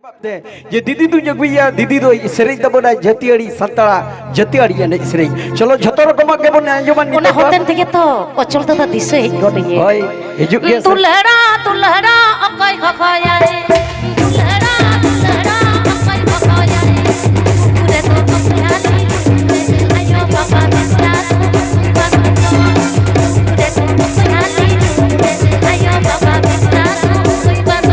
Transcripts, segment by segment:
जे दीदी तू जगुया दीदी दो सेरेज तबना जतियाड़ी संतरा जतियाड़ी एने सेरेज चलो झतो रकम के बने आंजमान ओना होतेन तेगे तो अचल दादा दिसे हेज गडे होय हिजुक गया तुलहरा तुलहरा अकय खखया रे तुलहरा तुलहरा अकय खखया रे पूरे तो कपयाली आयो बाबा बिस्ता पूरे तो कपयाली आयो बाबा बिस्ता कोई बात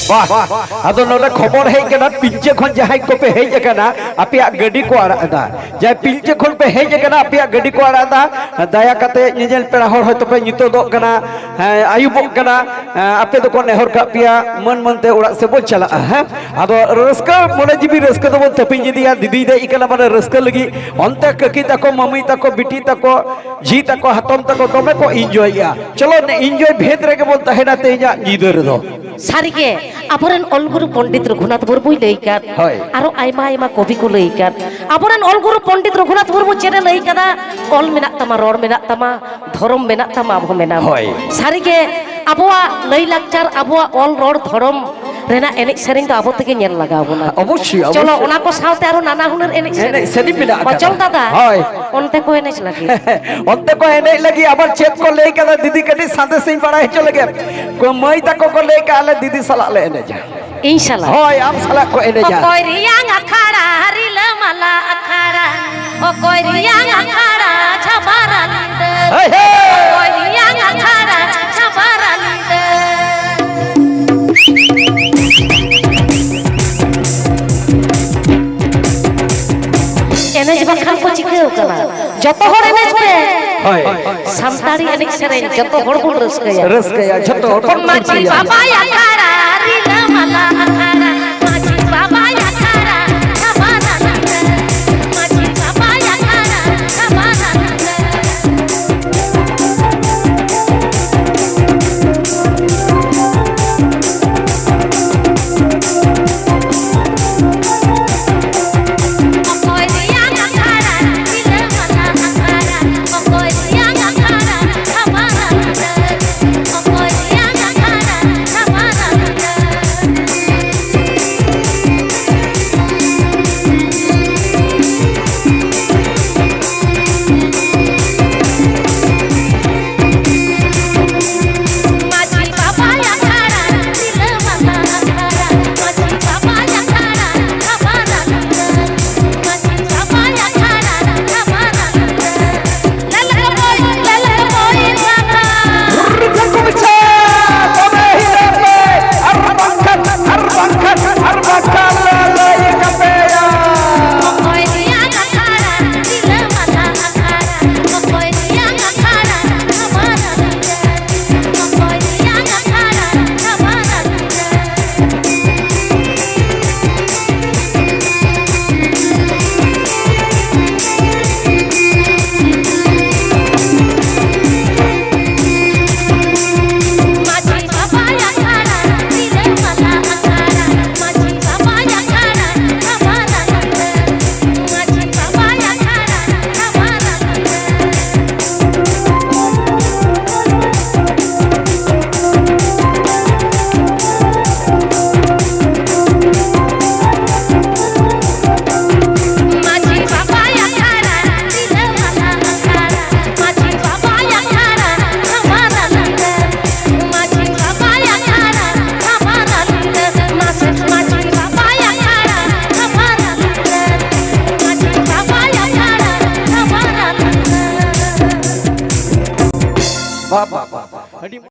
अदो नोडे खबर हेज कना पिंचे खन जहाय को पे हेज कना आपिया गड्डी को आरादा जाय पिंचे खन पे हेज कना आपिया गड्डी को आरादा दया कते निजेल पेड़ा हर होय तो पे नितो दो कना आयुबो कना आपे दो को नेहर का पिया मन मनते उड़ा से बो चला है अदो रस्का मोने जीबी रस्का दो तपिन जिदिया दीदी दे इकला माने रस्का लगी अंते ककी तको मम्मी तको बिटी तको जी तको हतम तको तमे को एन्जॉयया चलो ने एन्जॉय भेद रे के बोल तहेना तेजा जीदर दो सारिगे आबोरेन अलगुरु पंडित रघुनाथ मुर्मु लैकात आरो आयमा आयमा कवि को लैकात आबोरेन अलगुरु पंडित रघुनाथ मुर्मु चेरे लैकादा अल मेना तमा रोड मेना तमा धर्म मेना तमा आबो मेना सारिगे आबोआ लೈ लाकचार आबोआ अल रोड धर्म रेना एनेक सेरिंग तो आबो तेगे नेल लगाव बोना अवश्य चलो ओना को सावते आरो नाना हुनर एनेक सेरिंग मेना अचल दादा ओनते को एनेक लगी ओनते को एनेक लगी आबार चेत को लेई कदा दीदी कटी साथे सिंह पड़ा हेचो लगे को मई तको को लेई का दीदी सला ले एने जा इंशाल्लाह होय आम सला को एने जा कोई रियांग अखाड़ा हरिला मला अखाड़ा ओ कोई रियांग अखाड़ा छबारा लिंद कोई रियांग अखाड़ा छबारा लिंद एनेज बखान को चिकेउ कना जतो हर एनेज पे होय संतारी एनेज सेरेन जतो हर को रस्कया जतो हर माची बाबा अखाड़ा हरिला मला अखाड़ा माची बाबा अखाड़ा छबारा लिंद माची बाबा अखाड़ा छबारा लिंद ᱵᱟ ᱵᱟ ᱵᱟ